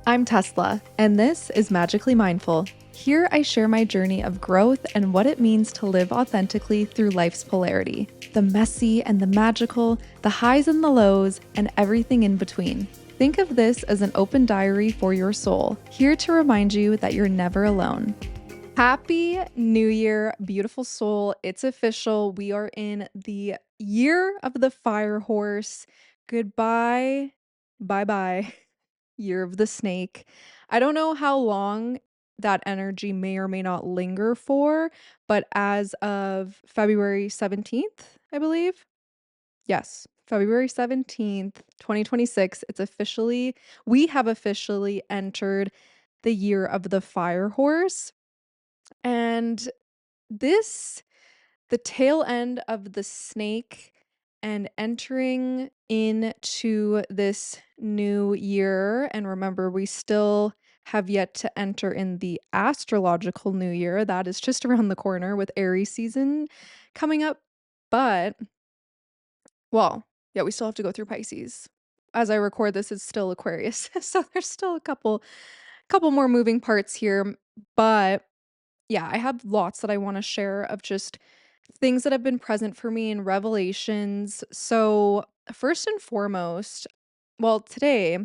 I'm Tesla, and this is Magically Mindful. Here I share my journey of growth and what it means to live authentically through life's polarity, the messy and the magical, the highs and the lows, and everything in between. Think of this as an open diary for your soul, here to remind you that you're never alone. Happy New Year, beautiful soul. It's official. We are in the year of the fire horse. Goodbye. Bye bye. Year of the snake. I don't know how long that energy may or may not linger for, but as of February 17th, I believe. Yes, February 17th, 2026, we have officially entered the year of the fire horse. And this the tail end of the snake and entering into this new year. And remember, we still have yet to enter in the astrological new year. That is just around the corner with Aries season coming up. But, well, yeah, we still have to go through Pisces. As I record this, it's still Aquarius. So there's still a couple more moving parts here. But yeah, I have lots that I want to share of just things that have been present for me in revelations. So, first and foremost, well, today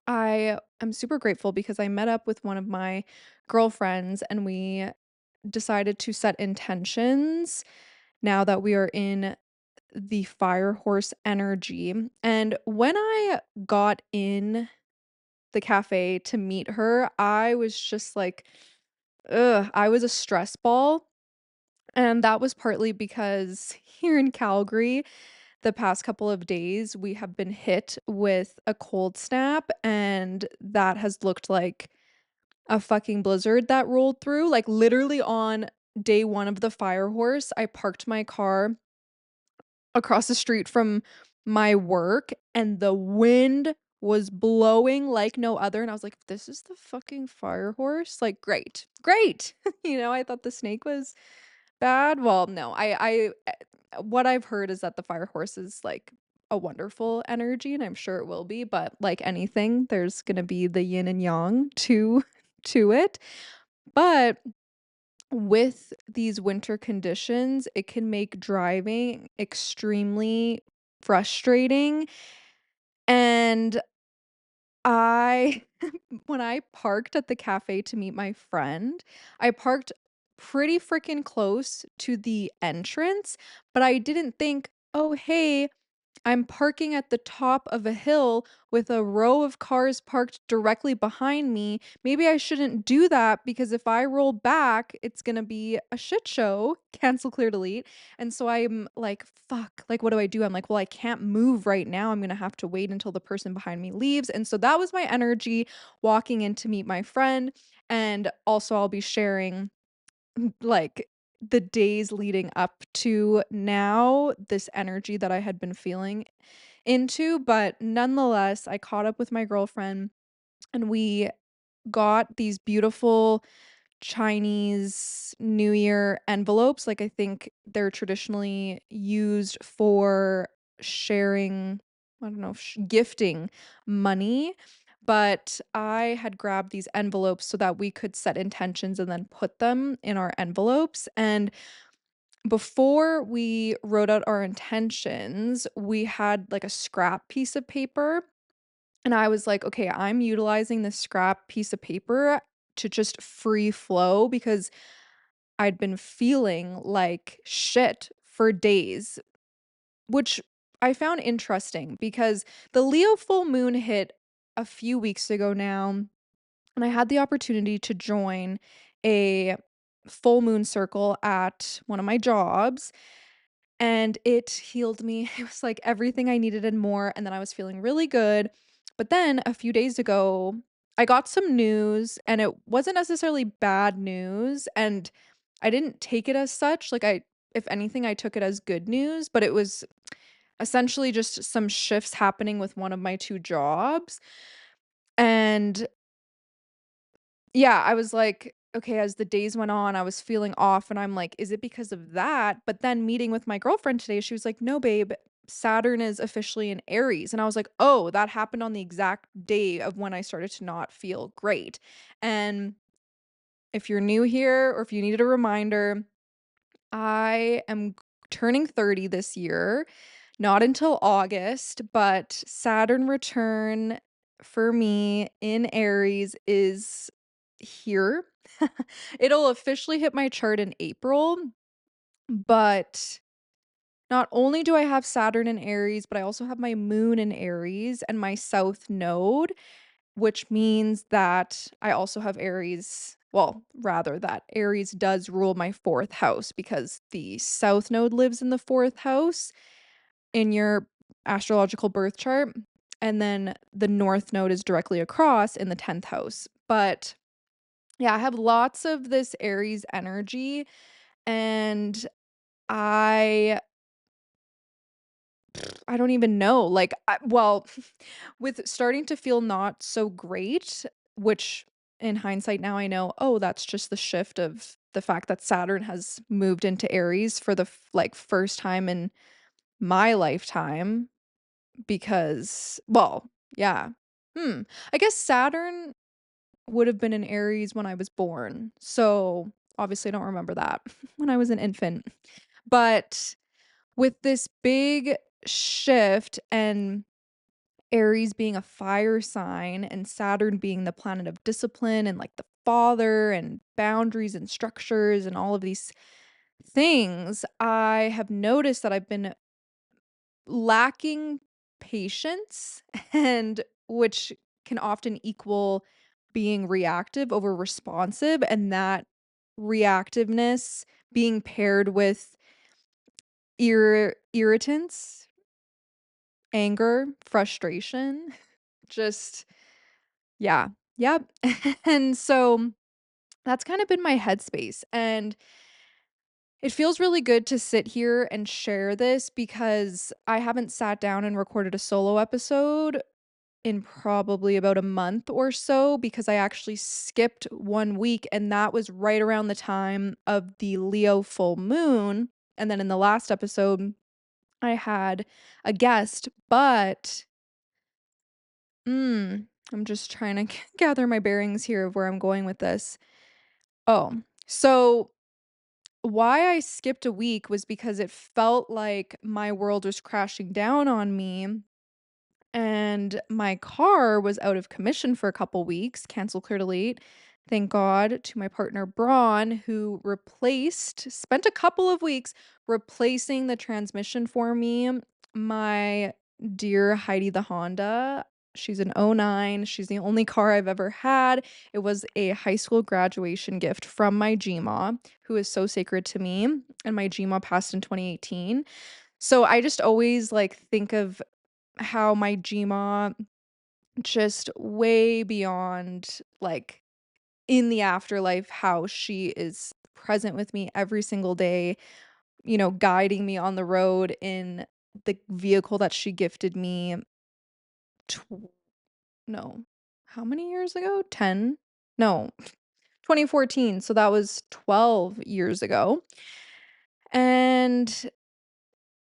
I am super grateful because I met up with one of my girlfriends and we decided to set intentions now that we are in the fire horse energy. And when I got in the cafe to meet her, I was just like, ugh, I was a stress ball. And that was partly because here in Calgary, the past couple of days, we have been hit with a cold snap, and that has looked like a fucking blizzard that rolled through. Like, literally on day one of the fire horse, I parked my car across the street from my work, and the wind was blowing like no other. And I was like, this is the fucking fire horse. Like, great, great. I thought the snake was bad? Well, no. What I've heard is that the fire horse is like a wonderful energy, and I'm sure it will be, but like anything, there's gonna be the yin and yang to it. But with these winter conditions, it can make driving extremely frustrating. And I when I parked at the cafe to meet my friend, I parked pretty freaking close to the entrance, but I didn't think, "Oh, hey, I'm parking at the top of a hill with a row of cars parked directly behind me. Maybe I shouldn't do that because if I roll back, it's gonna be a shit show." Cancel, clear, delete. And so I'm like, fuck, like, what do I do? I'm like, well, I can't move right now. I'm gonna have to wait until the person behind me leaves. And so that was my energy walking in to meet my friend. And also, I'll be sharing like the days leading up to now, this energy that I had been feeling into. But nonetheless, I caught up with my girlfriend and we got these beautiful Chinese New Year envelopes. Like, I think they're traditionally used for sharing, I don't know, gifting money. But I had grabbed these envelopes so that we could set intentions and then put them in our envelopes. And before we wrote out our intentions, we had like a scrap piece of paper. And I was like, okay, I'm utilizing this scrap piece of paper to just free flow because I'd been feeling like shit for days, which I found interesting because the Leo full moon hit a few weeks ago now, and I had the opportunity to join a full moon circle at one of my jobs, and it healed me. It was like everything I needed and more, and then I was feeling really good. But then a few days ago, I got some news, and it wasn't necessarily bad news, and I didn't take it as such. Like, if anything, I took it as good news, but it was essentially just some shifts happening with one of my two jobs. And yeah, I was like, okay, as the days went on, I was feeling off, and I'm like, is it because of that? But then meeting with my girlfriend today, she was like, no, babe, Saturn is officially in Aries. And I was like, oh, that happened on the exact day of when I started to not feel great. And if you're new here or if you needed a reminder, I am turning 30 this year, not until August, but Saturn return for me in Aries is here. It'll officially hit my chart in April, but not only do I have Saturn in Aries, but I also have my moon in Aries and my south node, which means that I also have Aries. Well, rather, that Aries does rule my fourth house because the south node lives in the fourth house in your astrological birth chart. And then the north node is directly across in the 10th house. But yeah, I have lots of this Aries energy. And I I don't even know. Well, with starting to feel not so great, which in hindsight now I know, oh, that's just the shift of the fact that Saturn has moved into Aries for the first time in my lifetime because, well, yeah. Hmm. I guess Saturn would have been in Aries when I was born. So obviously I don't remember that when I was an infant. But with this big shift and Aries being a fire sign and Saturn being the planet of discipline and like the father and boundaries and structures and all of these things, I have noticed that I've been lacking patience and which can often equal being reactive over responsive, and that reactiveness being paired with irritants, anger, frustration, just yeah. Yep. And so that's kind of been my headspace. And it feels really good to sit here and share this because I haven't sat down and recorded a solo episode in probably about a month or so because I actually skipped 1 week. And that was right around the time of the Leo full moon. And then in the last episode, I had a guest, but I'm just trying to gather my bearings here of where I'm going with this. Oh, so why I skipped a week was because it felt like my world was crashing down on me and my car was out of commission for a couple weeks, cancel clear delete. Thank God to my partner Braun, who spent a couple of weeks replacing the transmission for me. My dear Heidi the Honda, she's an '09. She's the only car I've ever had. It was a high school graduation gift from my GMA, who is so sacred to me. And my GMA passed in 2018. So I just always think of how my GMA just way beyond in the afterlife, how she is present with me every single day, guiding me on the road in the vehicle that she gifted me. Tw- no, how many years ago? 10? No, 2014. So that was 12 years ago. And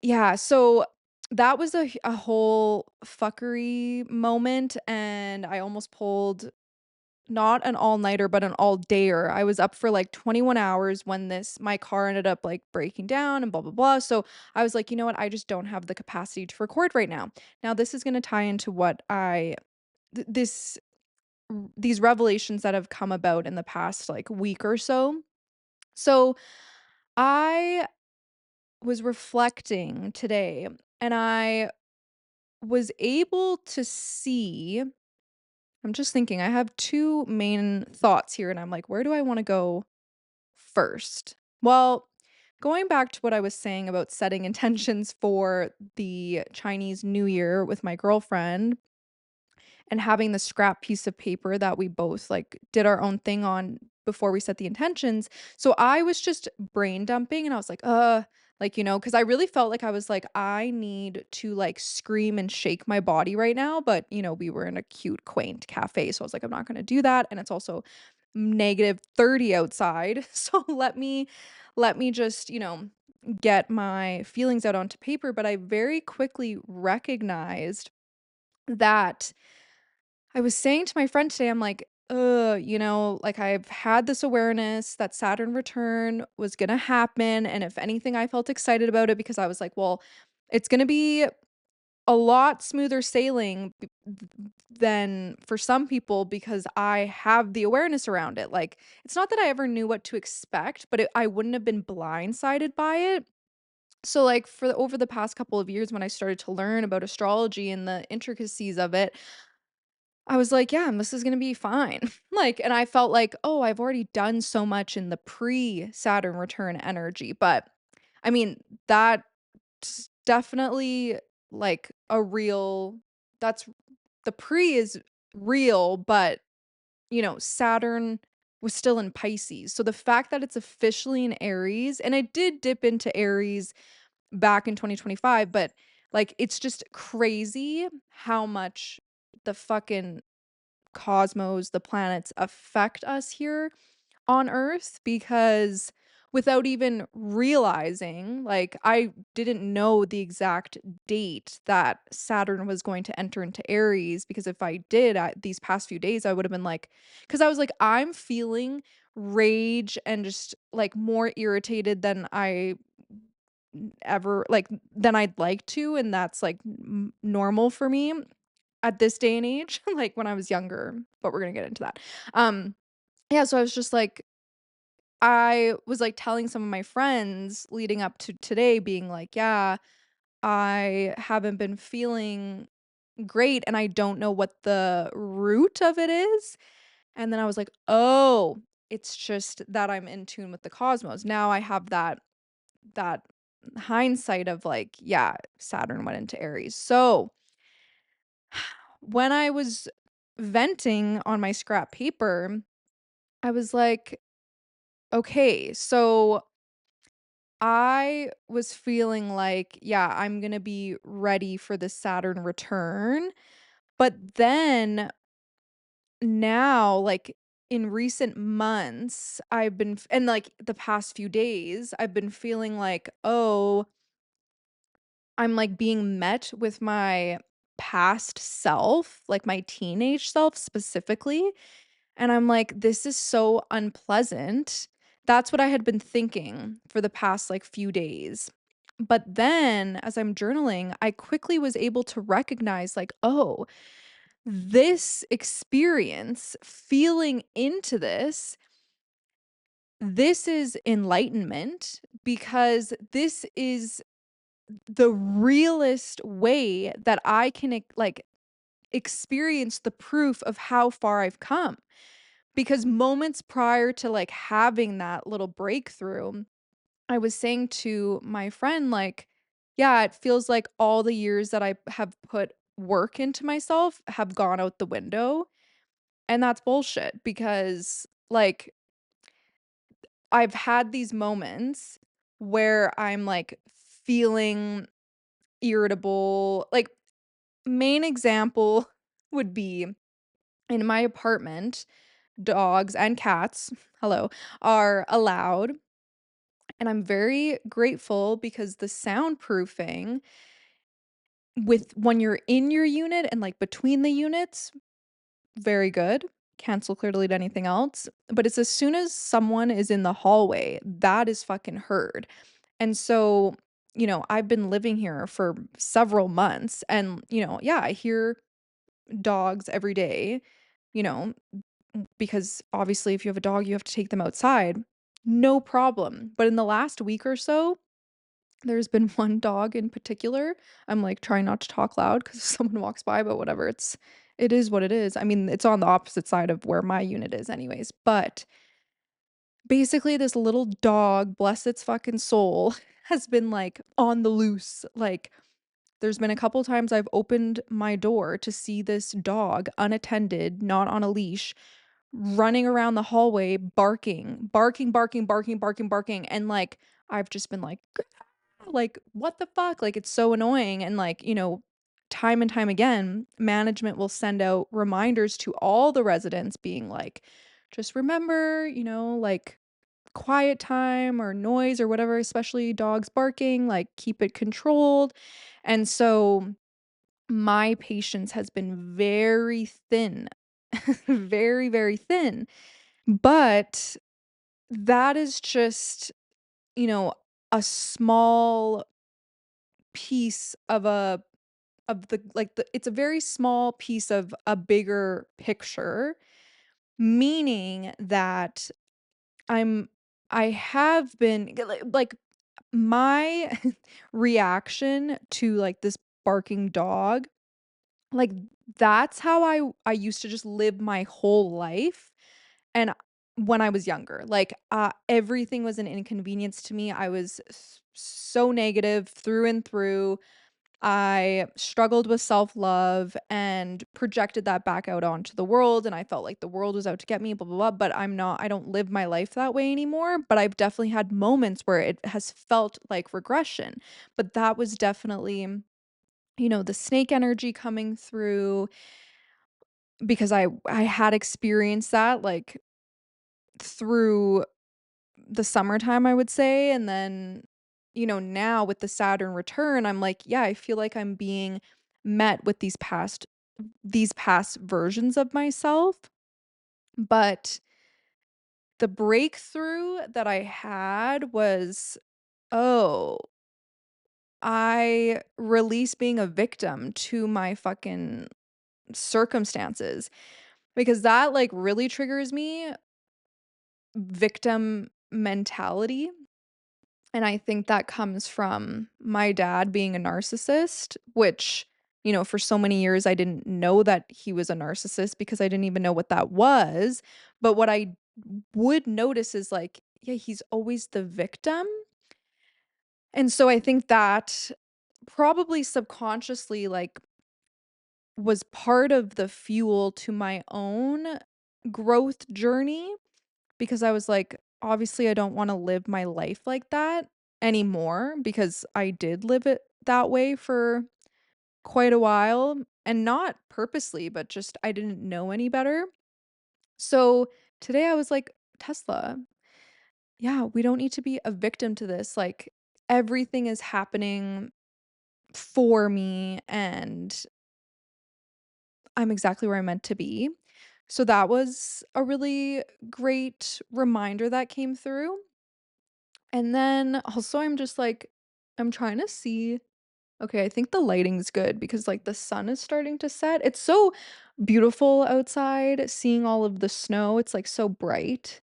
yeah, so that was a whole fuckery moment, and I almost pulled not an all-nighter, but an all-dayer. I was up for, 21 hours when my car ended up, breaking down and blah, blah, blah, so I was like, "You know what? I just don't have the capacity to record right now." Now this is gonna tie into what these revelations that have come about in the past, week or so. So, I was reflecting today, and I was able to see. I'm just thinking, I have two main thoughts here, and I'm like, where do I want to go first? Well, going back to what I was saying about setting intentions for the Chinese New Year with my girlfriend and having the scrap piece of paper that we both did our own thing on before we set the intentions. So I was just brain dumping and I was like, because I really felt like I was like, I need to scream and shake my body right now. But, we were in a cute, quaint cafe. So I was like, I'm not going to do that. And it's also -30 outside. So let me just, get my feelings out onto paper, but I very quickly recognized that I was saying to my friend today, I'm like, like I've had this awareness that Saturn return was gonna happen. And if anything, I felt excited about it because I was like, well, it's gonna be a lot smoother sailing than for some people because I have the awareness around it. Like, it's not that I ever knew what to expect, but I wouldn't have been blindsided by it. So, like, over the past couple of years, when I started to learn about astrology and the intricacies of it, I was like, "Yeah, this is gonna be fine." Like, and I felt like, "Oh, I've already done so much in the pre-Saturn return energy," but, I mean, that's definitely, like, a real that's the pre is real, but, Saturn was still in Pisces, so the fact that it's officially in Aries and I did dip into Aries back in 2025, but, like, it's just crazy how much the fucking cosmos, the planets affect us here on Earth because without even realizing, like, I didn't know the exact date that Saturn was going to enter into Aries because if I did these past few days, I would have been like, because I was like, I'm feeling rage and just like more irritated than I ever like than I'd like to, and that's like normal for me at this day and age, like when I was younger, but we're gonna get into that. Um, yeah, so I was just like, I was like telling some of my friends leading up to today, being like, yeah, I haven't been feeling great and I don't know what the root of it is. And then I was like, oh, it's just that I'm in tune with the cosmos. Now I have that hindsight of like, yeah, Saturn went into Aries. So when I was venting on my scrap paper, I was like, okay, so I was feeling like, yeah, I'm going to be ready for the Saturn return. But then now, like in recent months, and like the past few days, I've been feeling like, oh, I'm like being met with my past self, like my teenage self specifically. And I'm like, this is so unpleasant. That's what I had been thinking for the past like few days. But then as I'm journaling, I quickly was able to recognize, like, oh, this experience, feeling into this is enlightenment because this is the realest way that I can like experience the proof of how far I've come. Because moments prior to, like, having that little breakthrough, I was saying to my friend, like, "Yeah, it feels like all the years that I have put work into myself have gone out the window," and that's bullshit because, like, I've had these moments where I'm, like, feeling irritable. Like, main example would be in my apartment, dogs and cats, hello, are allowed, and I'm very grateful because the soundproofing with when you're in your unit and, like, between the units, very good. Cancel, clear, delete anything else, but it's as soon as someone is in the hallway, that is fucking heard, and so, I've been living here for several months and, yeah, I hear dogs every day, you know, because obviously if you have a dog, you have to take them outside. No problem. But in the last week or so, there's been one dog in particular. I'm like trying not to talk loud because someone walks by, but whatever. It is what it is. I mean, it's on the opposite side of where my unit is anyways. But basically this little dog, bless its fucking soul, has been like on the loose. Like there's been a couple times I've opened my door to see this dog unattended, not on a leash, running around the hallway barking, barking, barking, barking, barking, barking, and, like, I've just been like, like, "What the fuck?" Like, it's so annoying, and, like, time and time again, management will send out reminders to all the residents being like, "Just remember, like, quiet time or noise or whatever, especially dogs barking, like keep it controlled. And so my patience has been very thin, very, very thin. But that is just, you know, a small piece of the like the it's a very small piece of a bigger picture, meaning that I'm I have been like my reaction to like this barking dog, like that's how I used to just live my whole life. And when I was younger, like, everything was an inconvenience to me. I was so negative through and through. I struggled with self-love and projected that back out onto the world, and I felt like the world was out to get me, blah, blah, blah, but I don't live my life that way anymore, but I've definitely had moments where it has felt like regression. But that was definitely, the snake energy coming through because I had experienced that, like, through the summertime, I would say, and then, now with the Saturn return, I'm like, yeah, I feel like I'm being met with these past versions of myself, but the breakthrough that I had was, oh, I release being a victim to my fucking circumstances because that, like, really triggers me, victim mentality. And I think that comes from my dad being a narcissist, which, for so many years, I didn't know that he was a narcissist because I didn't even know what that was. But what I would notice is like, yeah, he's always the victim. And so I think that probably subconsciously, like, was part of the fuel to my own growth journey because I was like, obviously, I don't wanna live my life like that anymore because I did live it that way for quite a while, and not purposely, but just I didn't know any better. So, today I was like, "Tesla, yeah, we don't need to be a victim to this, like, everything is happening for me, and I'm exactly where I'm meant to be." So that was a really great reminder that came through. And then also I'm just like I'm trying to see, okay, I think the lighting's good because like the sun is starting to set. It's so beautiful outside seeing all of the snow. It's like so bright,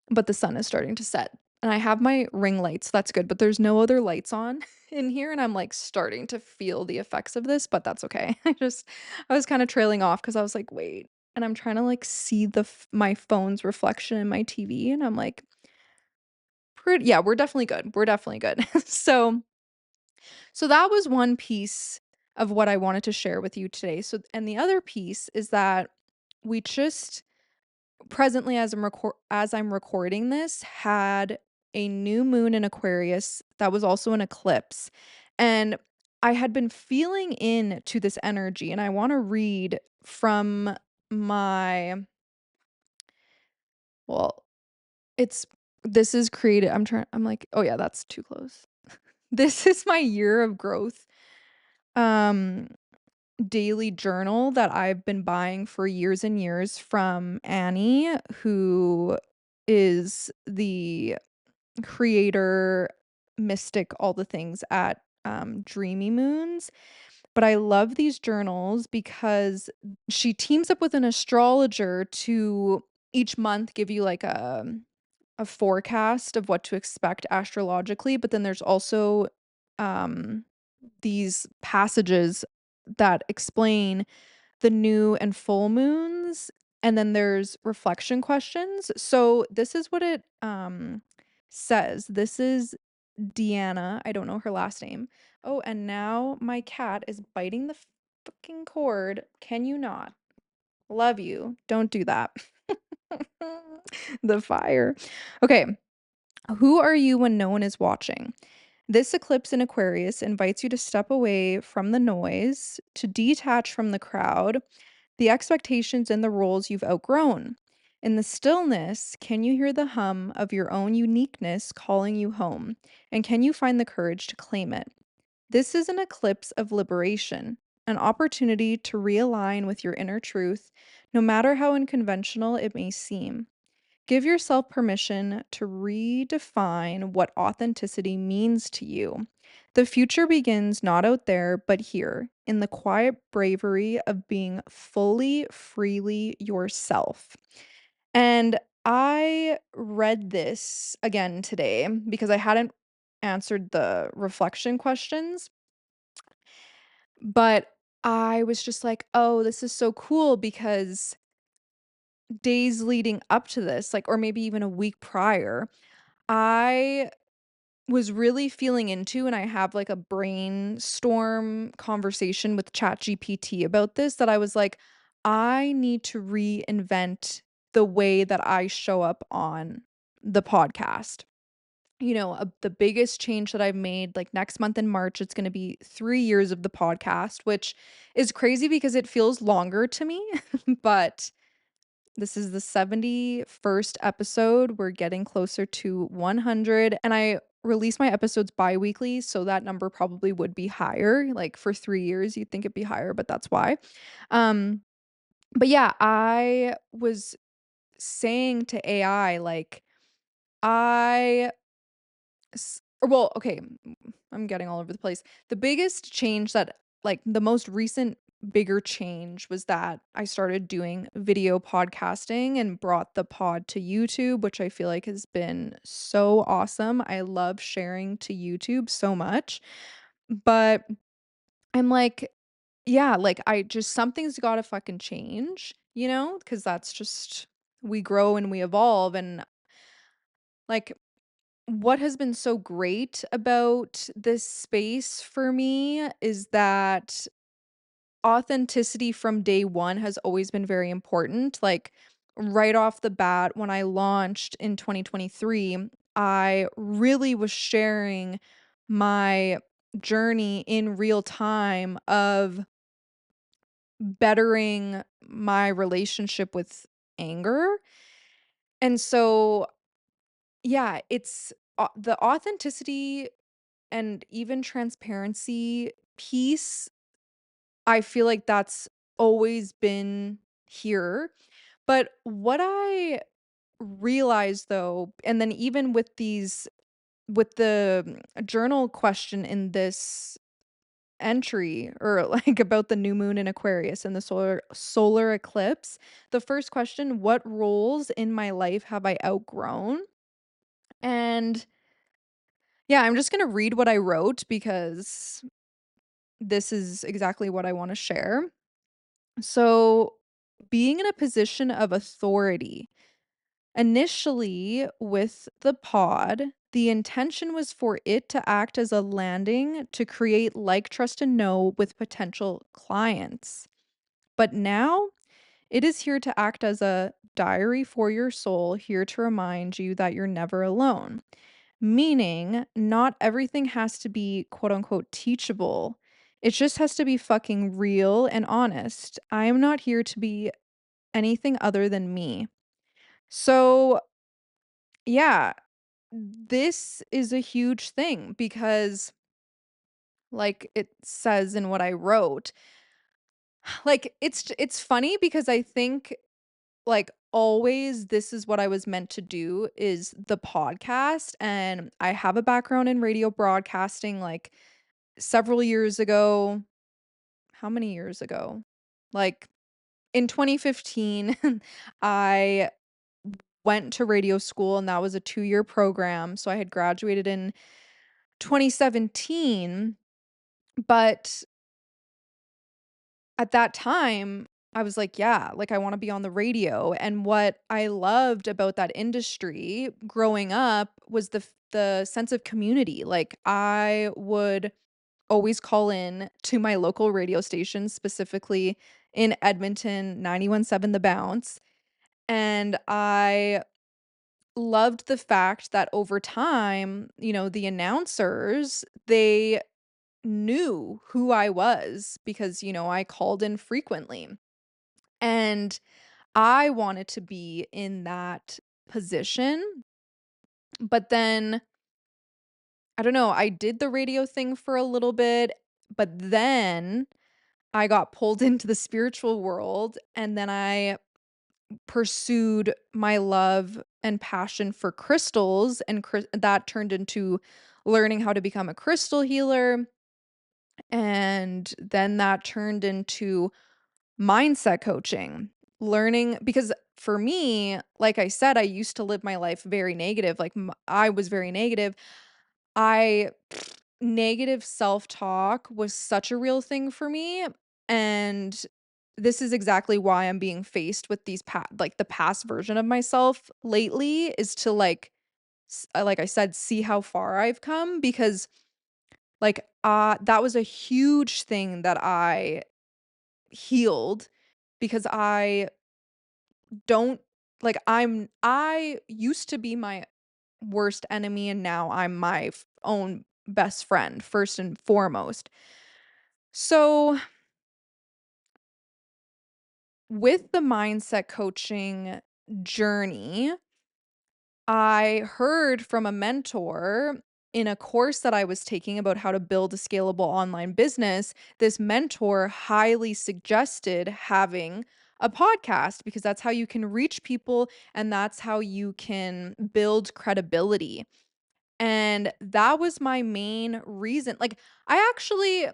but the sun is starting to set. And I have my ring lights. That's good, but there's no other lights on in here and I'm like starting to feel the effects of this, but that's okay. I was kind of trailing off cuz I was like, "Wait." And I'm trying to like see my phone's reflection in my TV and I'm like, yeah, we're definitely good. We're definitely good. So that was one piece of what I wanted to share with you today. So and the other piece is that we just presently as I'm recording this had a new moon in Aquarius that was also an eclipse. And I had been feeling into this energy and I want to read from my well, it's this is created I'm like, "Oh yeah, that's too close." This is my year of growth um daily journal that I've been buying for years and years from Annie, who is the creator, mystic, all the things at Dreamy Moons. But I love these journals because she teams up with an astrologer to each month give you like a forecast of what to expect astrologically, but then there's also um these passages that explain the new and full moons, and then there's reflection questions. So this is what it says. This is Deanna. I don't know her last name. Oh, and now my cat is biting the fucking cord. Can you not? Love you. Don't do that. The fire. Okay. Who are you when no one is watching? This eclipse in Aquarius invites you to step away from the noise, to detach from the crowd, the expectations and the roles you've outgrown. In the stillness, can you hear the hum of your own uniqueness calling you home? And can you find the courage to claim it? This is an eclipse of liberation, an opportunity to realign with your inner truth, no matter how unconventional it may seem. Give yourself permission to redefine what authenticity means to you. The future begins not out there, but here, in the quiet bravery of being fully, freely yourself. And I read this again today because I hadn't answered the reflection questions, but I was just like, oh, this is so cool because days leading up to this, like, or maybe even a week prior, I was really feeling into, and I have like a brainstorm conversation with ChatGPT about this, that I was like, I need to reinvent the way that I show up on the podcast. The biggest change that I've made, like next month in March, it's going to be 3 years of the podcast, which is crazy because it feels longer to me. But this is the 71st episode. We're getting closer to 100. And I release my episodes bi weekly. So that number probably would be higher. Like for 3 years, you'd think it'd be higher, but that's why. Um, but yeah, I was saying to AI, like, I well, okay, I'm getting all over the place. The biggest change that, like, the most recent bigger change was that I started doing video podcasting and brought the pod to YouTube, which I feel like has been so awesome. I love sharing to YouTube so much. But I'm like, yeah, like, I just something's got to fucking change, because that's just we grow and we evolve. And like, what has been so great about this space for me is that authenticity from day one has always been very important. Like, right off the bat, when I launched in 2023, I really was sharing my journey in real time of bettering my relationship with anger. And so, yeah, it's the authenticity and even transparency piece. I feel like that's always been here. But what I realized though, and then even with the journal question in this entry, or like about the new moon in Aquarius and the solar eclipse, the first question, what roles in my life have I outgrown? And yeah, I'm just going to read what I wrote because this is exactly what I want to share. So, being in a position of authority. Initially, with the pod, the intention was for it to act as a landing to create like, trust, and know with potential clients. But now, it is here to act as a diary for your soul, here to remind you that you're never alone. Meaning, not everything has to be quote unquote teachable. It just has to be fucking real and honest. I am not here to be anything other than me. So, yeah, this is a huge thing because, like it says in what I wrote, like it's funny because I think, like, always this is what I was meant to do, is the podcast. And I have a background in radio broadcasting, like, several years ago. How many years ago? Like, in 2015, I went to radio school, and that was a 2-year program. So I had graduated in 2017, but at that time, I was like, yeah, like, I wanna be on the radio. And what I loved about that industry growing up was the sense of community. Like, I would always call in to my local radio station, specifically in Edmonton, 91.7 The Bounce, and I loved the fact that over time, the announcers, they knew who I was because, I called in frequently. And I wanted to be in that position, but then I don't know, I did the radio thing for a little bit, but then I got pulled into the spiritual world, and then I pursued my love and passion for crystals, and that turned into learning how to become a crystal healer, and then that turned into mindset coaching. Learning because for me, like I said, I used to live my life very negative, like, I was very negative. I Negative self-talk was such a real thing for me, and this is exactly why I'm being faced with these like, the past version of myself lately is to, like, like I said, see how far I've come because, like, that was a huge thing that I healed because don't I used to be my worst enemy, and now I'm my own best friend first and foremost. So, with the mindset coaching journey, I heard from a mentor in a course that I was taking about how to build a scalable online business. This mentor highly suggested having a podcast because that's how you can reach people and that's how you can build credibility. And that was my main reason. Like, I actually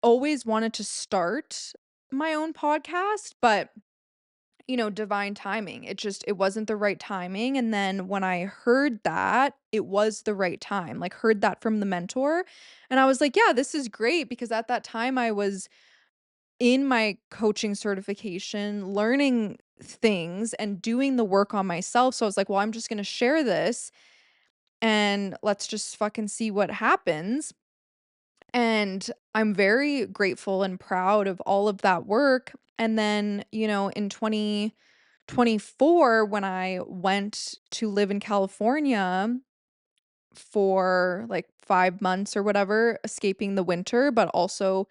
always wanted to start my own podcast, but divine timing. It wasn't the right timing. And then when I heard that it was the right time, like heard that from the mentor, and I was like, yeah, this is great because at that time I was in my coaching certification, learning things and doing the work on myself. So I was like, well, I'm just going to share this and let's just fucking see what happens. And I'm very grateful and proud of all of that work. And then, in 2024, when I went to live in California for like 5 months or whatever, escaping the winter, but also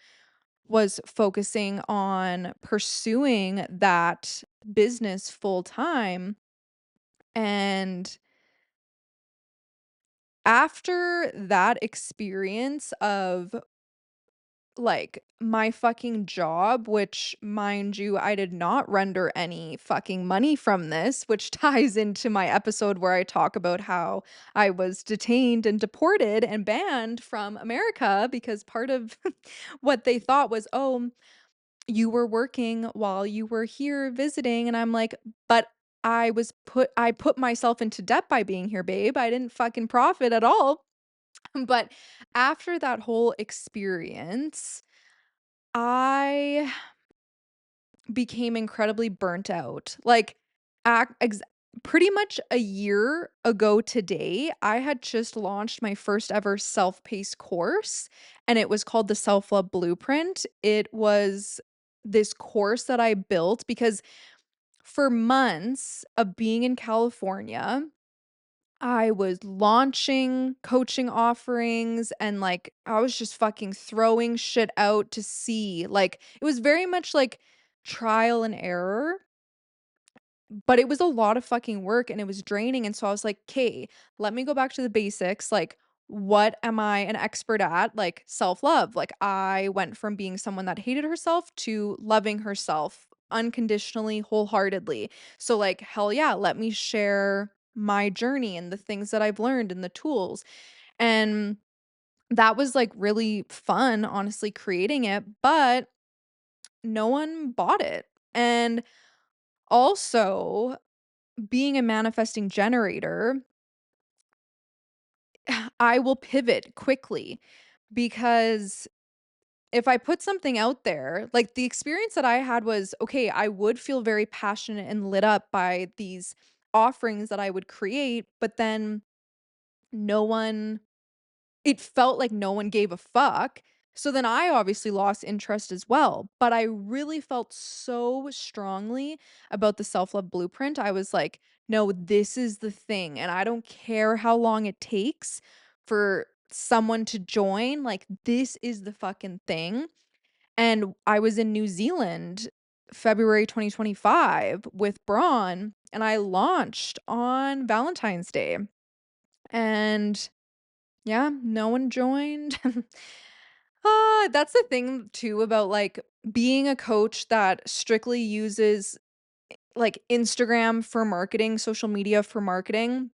was focusing on pursuing that business full time. And after that experience of like my fucking job, which mind you, I did not render any fucking money from this, which ties into my episode where I talk about how I was detained and deported and banned from America because part of what they thought was, oh, you were working while you were here visiting. And I'm like, but I put myself into debt by being here, babe. I didn't fucking profit at all. But after that whole experience, I became incredibly burnt out. Like, ac ex pretty much a year ago today, I had just launched my first ever self-paced course, and it was called the Self-Love Blueprint. It was this course that I built because for months of being in California, I was launching coaching offerings and, like, I was just fucking throwing shit out to see, like, it was very much like trial and error, but it was a lot of fucking work and it was draining, and so I was like, "'Kay, let me go back to the basics, like, what am I an expert at?" Like, self-love, like, I went from being someone that hated herself to loving herself unconditionally, wholeheartedly. So, like, hell yeah, let me share my journey and the things that I've learned and the tools, and that was, like, really fun, honestly, creating it, but no one bought it, and also being a manifesting generator, I will pivot quickly because if I put something out there, like the experience that I had was okay, I would feel very passionate and lit up by these offerings that I would create, but then no one it felt like no one gave a fuck. So then I obviously lost interest as well. But I really felt so strongly about the self love blueprint. I was like, no, this is the thing. And I don't care how long it takes for someone to join. Like, this is the fucking thing. And I was in New Zealand February 2025 with Braun, and I launched on Valentine's Day. And yeah, no one joined. That's the thing too about like being a coach that strictly uses like Instagram for marketing, social media for marketing,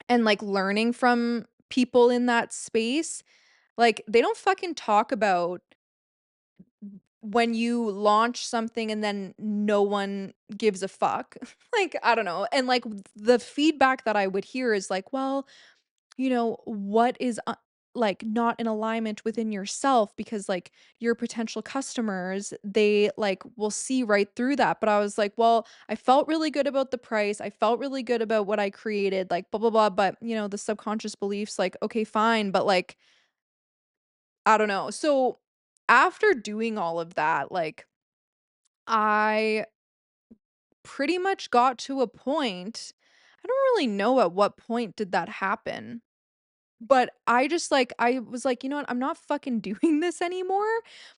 and like learning from people in that space. Like they don't fucking talk about when you launch something and then no one gives a fuck. Like, I don't know. And like the feedback that I would hear is like, well, what is like not in alignment within yourself because like your potential customers, they like will see right through that. But I was like, well, I felt really good about the price. I felt really good about what I created, like blah blah blah. But the subconscious beliefs, like, okay, fine, but like, I don't know. So after doing all of that, like I pretty much got to a point. I don't really know at what point did that happen. But I just, like I was like, "You know what? I'm not fucking doing this anymore."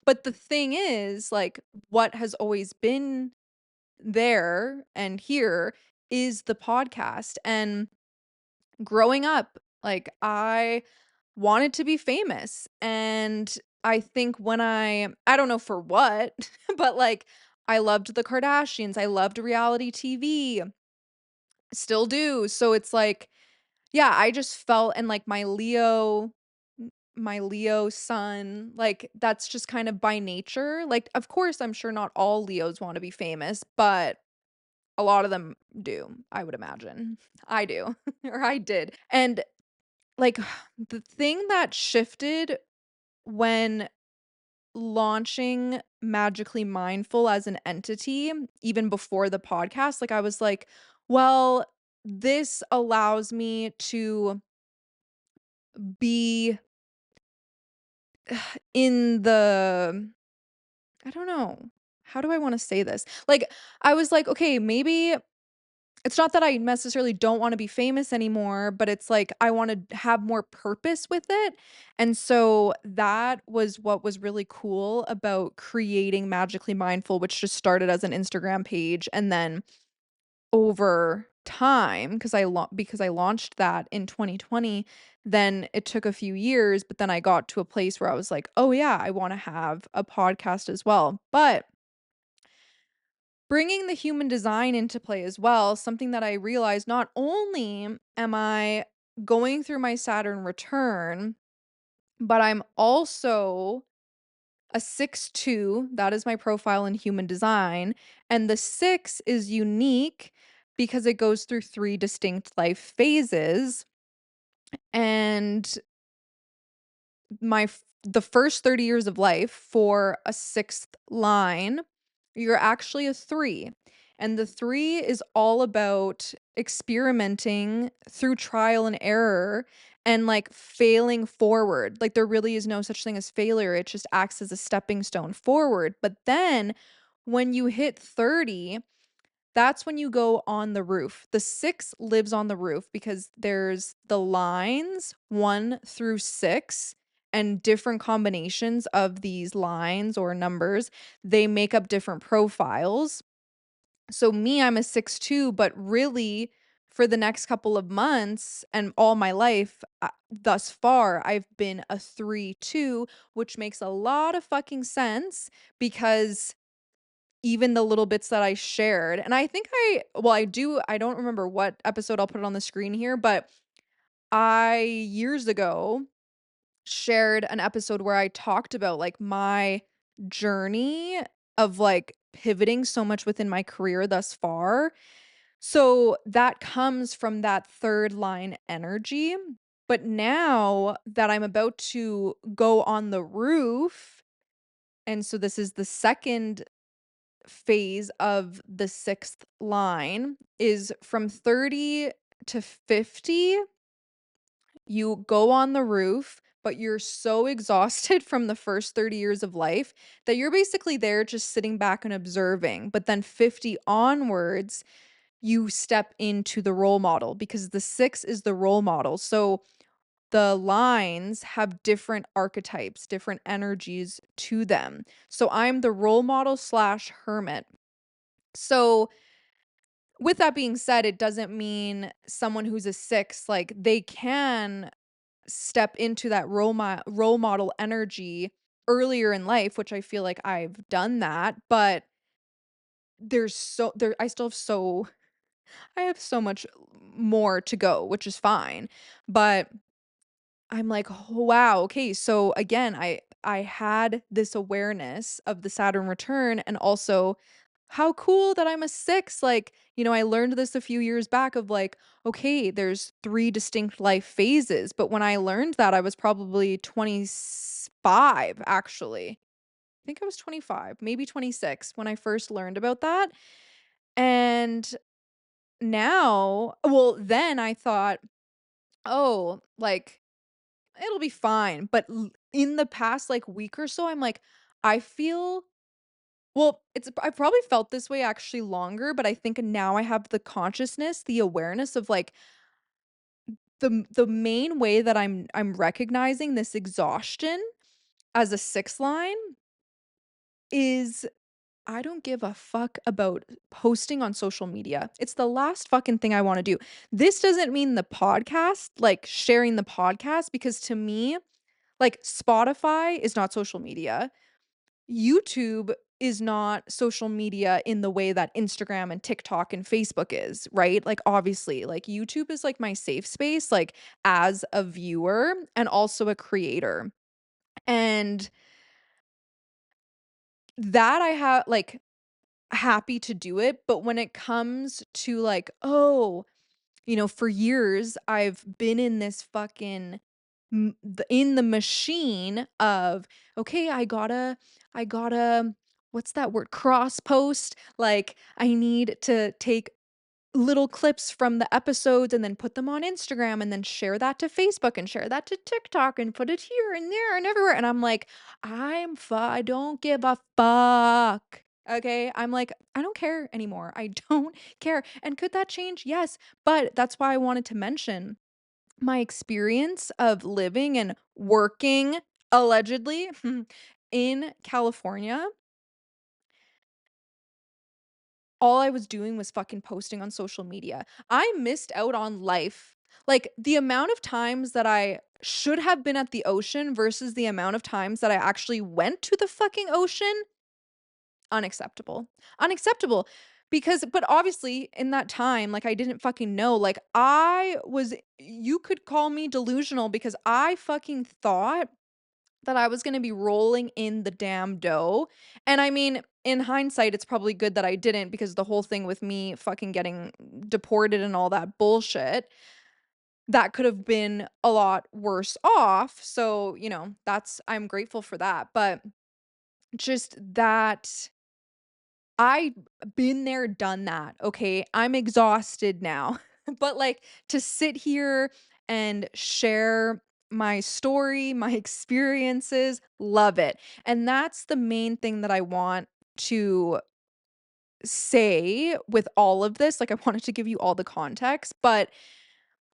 But the thing is, like, what has always been there and here is the podcast. And growing up, like, I wanted to be famous. And I think when I don't know for what, but, like, I loved the Kardashians, I loved reality TV, still do. So it's like, yeah, I just felt and, like, my Leo sun, like, that's just kind of by nature. Like, of course, I'm sure not all Leos wanna be famous, but a lot of them do, I would imagine. I do, or I did. And, like, the thing that shifted when launching Magically Mindful as an entity, even before the podcast, like, I was like, "Well, this allows me to be in the I don't know. How do I wanna say this? Like, I was like, "Okay, maybe it's not that I necessarily don't wanna be famous anymore, but it's like I wanna have more purpose with it." And so that was what was really cool about creating Magically Mindful, which just started as an Instagram page, and then over time, because I launched that in 2020, then it took a few years, but then I got to a place where I was like, "Oh, yeah, I wanna have a podcast as well." But bringing the human design into play as well, something that I realized, not only am I going through my Saturn return, but I'm also a 6-2. That is my profile in human design. And the 6 is unique because it goes through 3 distinct life phases. And the first 30 years of life for a sixth line, you're actually a 3. And the 3 is all about experimenting through trial and error and like failing forward. Like there really is no such thing as failure. It just acts as a stepping stone forward. But then when you hit 30, that's when you go on the roof. The 6 lives on the roof because there's the lines 1 through 6 and different combinations of these lines or numbers, they make up different profiles. So me, I'm a 6-2, but really for the next couple of months and all my life, thus far, I've been a 3-2, which makes a lot of fucking sense because even the little bits that I shared, and I think I don't remember what episode, I'll put it on the screen here, but I years ago shared an episode where I talked about, like, my journey of, like, pivoting so much within my career thus far. So, that comes from that 3rd line energy, but now that I'm about to go on the roof, and so this is the 2nd phase of the 6th line is from 30 to 50, you go on the roof, but you're so exhausted from the first 30 years of life that you're basically there just sitting back and observing. But then 50 onwards, you step into the role model because the 6 is the role model. So the lines have different archetypes, different energies to them. So I'm the role model slash hermit. So, with that being said, it doesn't mean someone who's a 6, like, they can step into that role model energy earlier in life, which I feel like I've done that, but I still have I have so much more to go, which is fine. But I'm like, "Oh, wow, okay, so again, I had this awareness of the Saturn return and also how cool that I'm a 6, like, I learned this a few years back of like, okay, there's 3 distinct life phases, but when I learned that, I was probably 25, actually. I think I was 25, maybe 26 when I first learned about that, and then I thought, "Oh, like, it'll be fine," but l in the past, like, week or so, I'm like, I feel I probably felt this way actually longer, but I think now I have the consciousness, the awareness of, like, the main way that I'm recognizing this exhaustion as a 6 line is I don't give a fuck about posting on social media. It's the last fucking thing I wanna do. This doesn't mean the podcast, like, sharing the podcast, because to me, like, Spotify is not social media. YouTube is not social media in the way that Instagram and TikTok and Facebook is, right? Like, obviously, like, YouTube is, like, my safe space, like, as a viewer and also a creator. And that I have like, happy to do it, but when it comes to, like, oh, for years, I've been in this fucking in the machine of, okay, I gotta what's that word? Cross post. Like, I need to take little clips from the episodes and then put them on Instagram and then share that to Facebook and share that to TikTok and put it here and there and everywhere. And I'm like, I don't give a fuck. Okay. I'm like, I don't care anymore. I don't care. And could that change? Yes. But that's why I wanted to mention my experience of living and working allegedly in California. All I was doing was fucking posting on social media. I missed out on life. Like, the amount of times that I should have been at the ocean versus the amount of times that I actually went to the fucking ocean, unacceptable. Unacceptable. Because but obviously in that time, like, I didn't fucking know. Like, you could call me delusional because I fucking thought that I was gonna be rolling in the damn dough, and I mean, in hindsight, it's probably good that I didn't, because the whole thing with me fucking getting deported and all that bullshit, that could have been a lot worse off, so, I'm grateful for that, but just that I been there, done that, okay? I'm exhausted now. But, like, to sit here and share my story, my experiences, love it. And that's the main thing that I want to say with all of this. Like, I wanted to give you all the context, but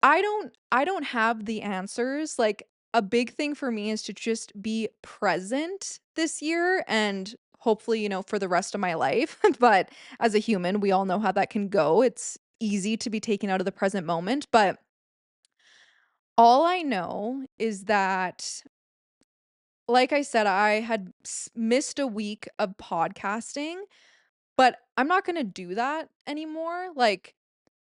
I don't have the answers. Like, a big thing for me is to just be present this year and hopefully, for the rest of my life. But as a human, we all know how that can go. It's easy to be taken out of the present moment, but all I know is that, like I said, I had missed a week of podcasting, but I'm not gonna do that anymore. Like,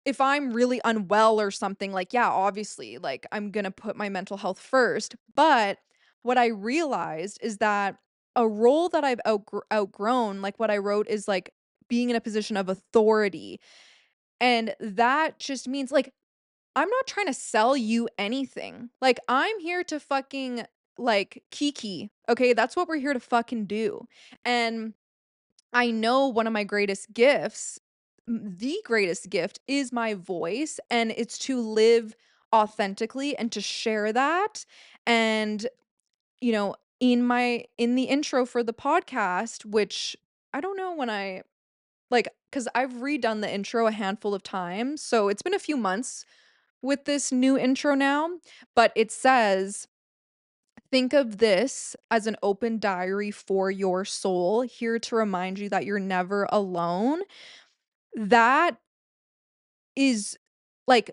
if I'm really unwell or something, like, yeah, obviously, like, I'm gonna put my mental health first. But what I realized is that a role that I've outgrown, like what I wrote, is like being in a position of authority. And that just means, like, I'm not trying to sell you anything. Like, I'm here to fucking, like, kiki. Okay. That's what we're here to fucking do. And I know one of my greatest gifts, the greatest gift, is my voice, and it's to live authentically and to share that. And, in the intro for the podcast, which I don't know when I like, because I've redone the intro a handful of times. So it's been a few months with this new intro now, but it says, Think of this as an open diary for your soul, here to remind you that you're never alone. That is like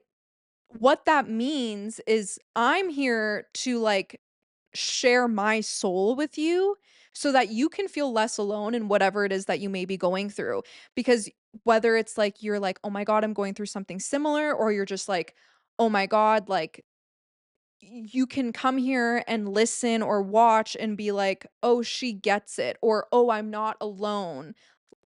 what that means is I'm here to like share my soul with you so that you can feel less alone in whatever it is that you may be going through. Because whether it's like you're like, "Oh my god, I'm going through something similar," or you're just like, "Oh my god," like you can come here and listen or watch and be like, "Oh, she gets it," or, "Oh, I'm not alone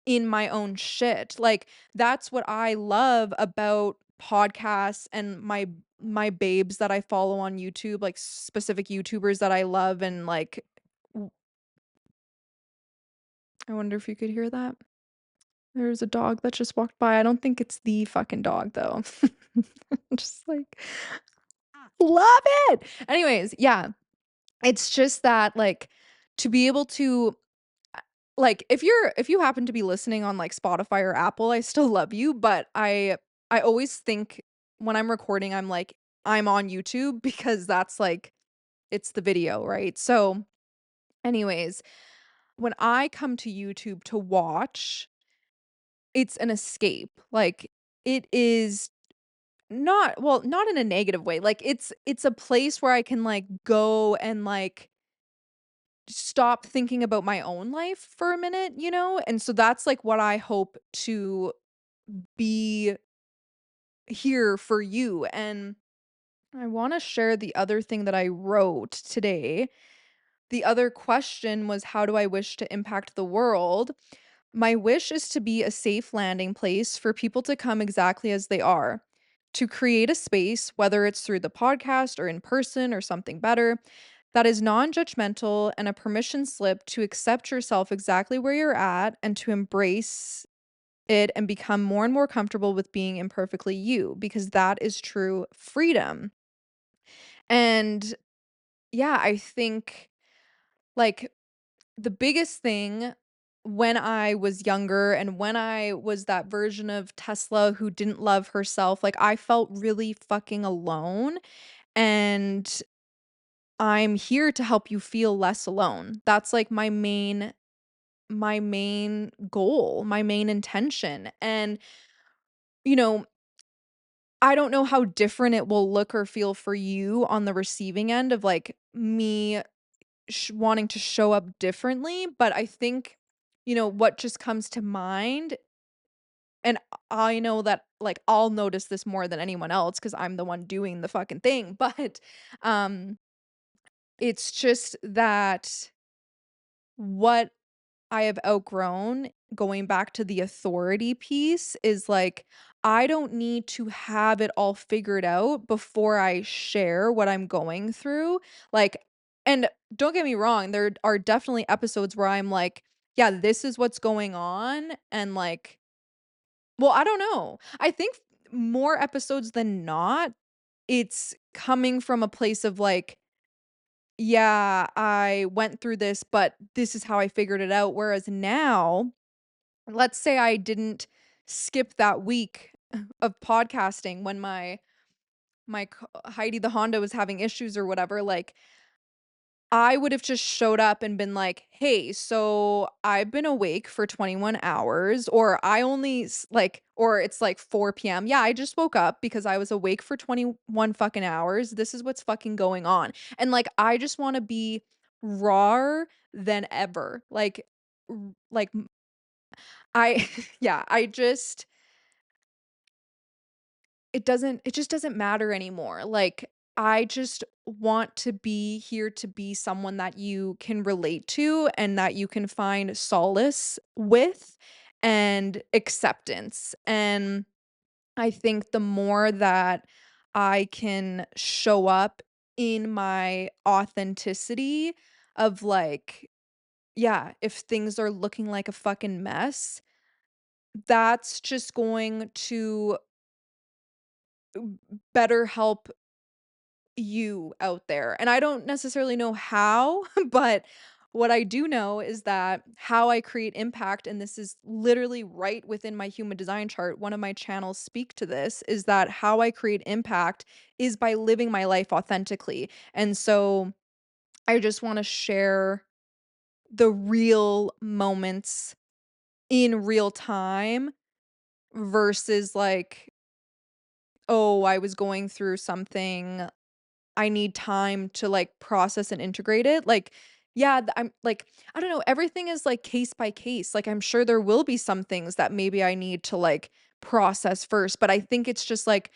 in my own shit." Like, that's what I love about podcasts and my babes that I follow on YouTube, like, specific YouTubers that I love and, like w I wonder if you could hear that? There's a dog that just walked by. I don't think it's the fucking dog, though. Just like, love it! Anyways, yeah, it's just that, like, to be able to like, if you happen to be listening on, like, Spotify or Apple, I still love you, but I always think when I'm recording, I'm like, I'm on YouTube because that's, like it's the video, right? So, anyways, when I come to YouTube to watch, it's an escape. Like, it is not well, not in a negative way, like, it's a place where I can, like, go and, like, stop thinking about my own life for a minute, you know? And so that's, like, what I hope to be here for you, and I wanna share the other thing that I wrote today. The other question was, "How do I wish to impact the world?" My wish is to be a safe landing place for people to come exactly as they are, to create a space, whether it's through the podcast or in person or something better, that is non judgmental and a permission slip to accept yourself exactly where you're at and to embrace it and become more and more comfortable with being imperfectly you, because that is true freedom. And yeah, I think like the biggest thing when I was younger and when I was that version of Tesla who didn't love herself, like, I felt really fucking alone, and I'm here to help you feel less alone. That's, like, my main goal, my main intention, and, you know, I don't know how different it will look or feel for you on the receiving end of, like, me wanting to show up differently, but I think, what just comes to mind, and I know that, like, I'll notice this more than anyone else because 'cause I'm the one doing the fucking thing, but, um, it's just that what I have outgrown, going back to the authority piece, is, like, I don't need to have it all figured out before I share what I'm going through, like and don't get me wrong, there are definitely episodes where I'm like, "Yeah, this is what's going on," and, like well, I don't know. I think more episodes than not, it's coming from a place of, like, "Yeah, I went through this, but this is how I figured it out," whereas now let's say I didn't skip that week of podcasting when my Heidi the Honda was having issues or whatever, like, I would have just showed up and been like, "Hey, so I've been awake for 21 hours," or I only or it's like 4 PM. "Yeah, I just woke up because I was awake for 21 fucking hours. This is what's fucking going on." And, like, I just wanna be rawer than ever. R like, I yeah, I just it just doesn't matter anymore. Like, I just want to be here to be someone that you can relate to and that you can find solace with and acceptance. And I think the more that I can show up in my authenticity of like, yeah, if things are looking like a fucking mess, that's just going to better help you out there. And I don't necessarily know how, but what I do know is that how I create impact, and this is literally right within my human design chart, one of my channels speak to this, is that how I create impact is by living my life authentically. And so I just want to share the real moments in real time versus like, oh, I was going through something. I need time to like process and integrate it. Like, yeah, I'm like, I don't know, everything is like case by case. Like, I'm sure there will be some things that maybe I need to like process first, but I think it's just like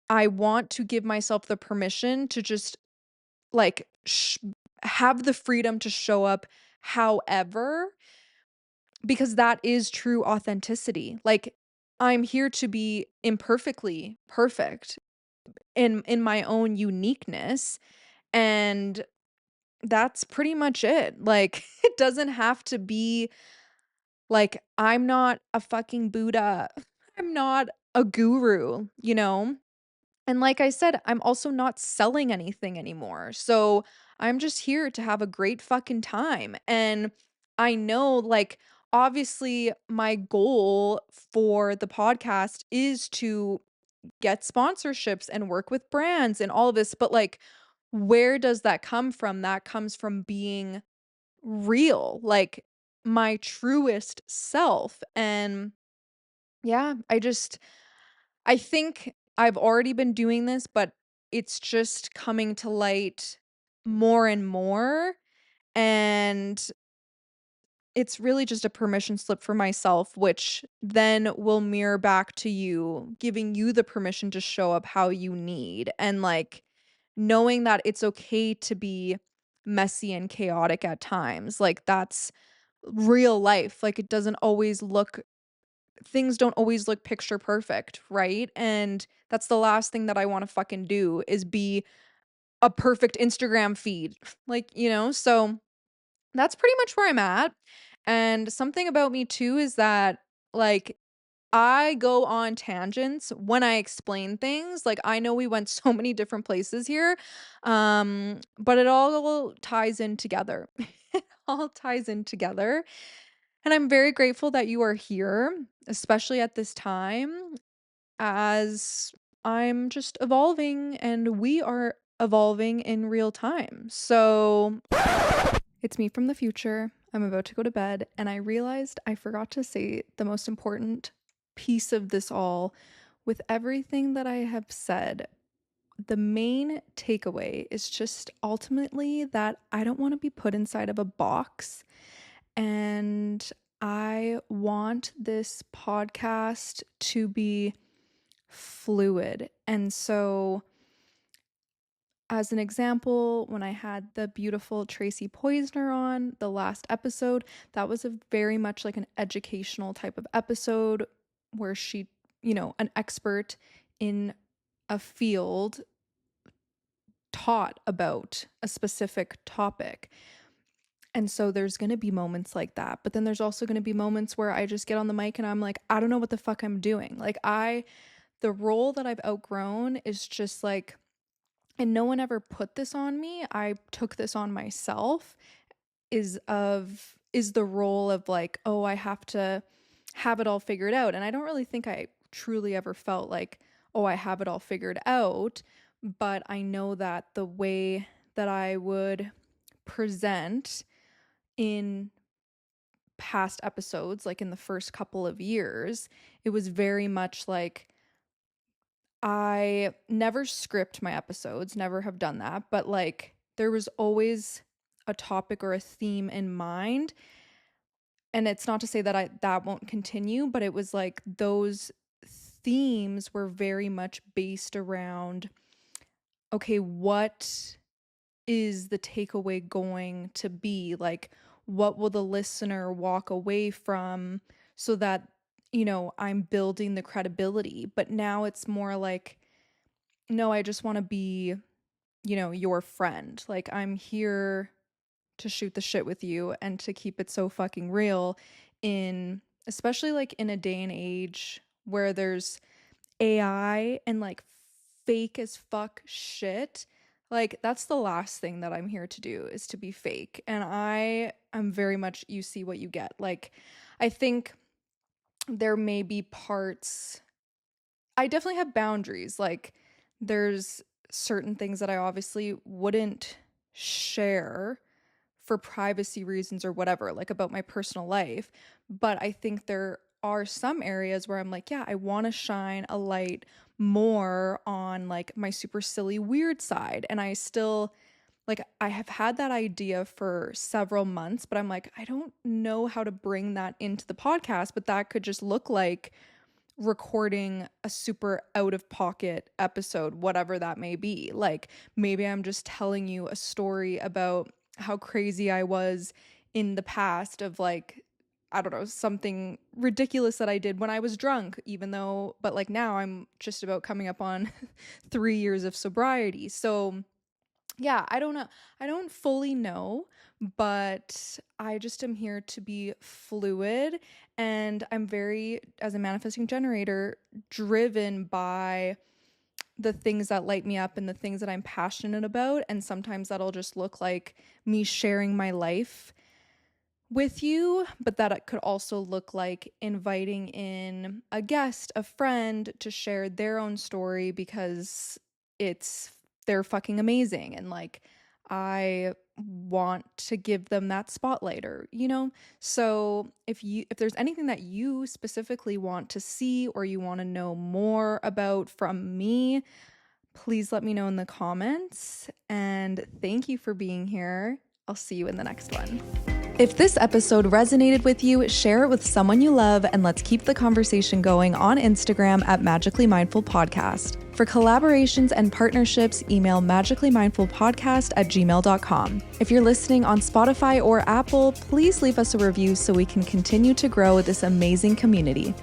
I want to give myself the permission to just like have the freedom to show up however, because that is true authenticity. Like, I'm here to be imperfectly perfect in my own uniqueness, and that's pretty much it. Like, it doesn't have to be like, I'm not a fucking Buddha. I'm not a guru, you know? And like I said, I'm also not selling anything anymore. So I'm just here to have a great fucking time. And I know, like, obviously, my goal for the podcast is to get sponsorships and work with brands and all of this. But like, where does that come from? That comes from being real, like my truest self. And yeah, I think I've already been doing this, but it's just coming to light more and more. And it's really just a permission slip for myself, which then will mirror back to you, giving you the permission to show up how you need. And like knowing that it's okay to be messy and chaotic at times. Like that's real life. Like it doesn't always look, things don't always look picture perfect, right? And that's the last thing that I want to fucking do is be a perfect Instagram feed. Like, you know, so that's pretty much where I'm at. And something about me too is that like I go on tangents when I explain things. Like I know we went so many different places here. But it all ties in together. It all ties in together. And I'm very grateful that you are here, especially at this time, as I'm just evolving and we are evolving in real time. So it's me from the future. I'm about to go to bed, and I realized I forgot to say the most important piece of this all. With everything that I have said, the main takeaway is just ultimately that I don't want to be put inside of a box, and I want this podcast to be fluid. And so, as an example, when I had the beautiful Tracy Poisner on the last episode, that was a very much like an educational type of episode where she, you know, an expert in a field taught about a specific topic. And so there's going to be moments like that. But then there's also going to be moments where I just get on the mic and I'm like, I don't know what the fuck I'm doing. Like the role that I've outgrown is just like, and no one ever put this on me. I took this on myself is the role of like, oh, I have to have it all figured out. And I don't really think I truly ever felt like, oh, I have it all figured out. But I know that the way that I would present in past episodes, like in the first couple of years, it was very much like I never script my episodes, never have done that, but like there was always a topic or a theme in mind. And it's not to say that that won't continue, but it was like those themes were very much based around, okay, what is the takeaway going to be? Like, what will the listener walk away from so that, you know, I'm building the credibility? But now it's more like, no, I just want to be, you know, your friend. Like, I'm here to shoot the shit with you and to keep it so fucking real in, especially like in a day and age where there's AI and like fake as fuck shit. Like that's the last thing that I'm here to do is to be fake. And I am very much you see what you get. Like I think there may be parts, I definitely have boundaries. Like there's certain things that I obviously wouldn't share for privacy reasons or whatever, like about my personal life. But I think there are some areas where I'm like, yeah, I want to shine a light more on like my super silly weird side. And I still like I have had that idea for several months, but I'm like, I don't know how to bring that into the podcast, but that could just look like recording a super out of pocket episode, whatever that may be. Like maybe I'm just telling you a story about how crazy I was in the past of like, I don't know, something ridiculous that I did when I was drunk, even though, but like now I'm just about coming up on 3 years of sobriety. So yeah, I don't know. I don't fully know, but I just am here to be fluid. And I'm very, as a manifesting generator, driven by the things that light me up and the things that I'm passionate about. And sometimes that'll just look like me sharing my life with you, but that it could also look like inviting in a guest, a friend to share their own story because they're fucking amazing and like I want to give them that spotlight or so if there's anything that you specifically want to see or you want to know more about from me, please let me know in the comments. And thank you for being here. I'll see you in the next one. If this episode resonated with you, share it with someone you love, and let's keep the conversation going on Instagram at Magically Mindful Podcast. For collaborations and partnerships, email magicallymindfulpodcast@gmail.com. If you're listening on Spotify or Apple, please leave us a review so we can continue to grow this amazing community.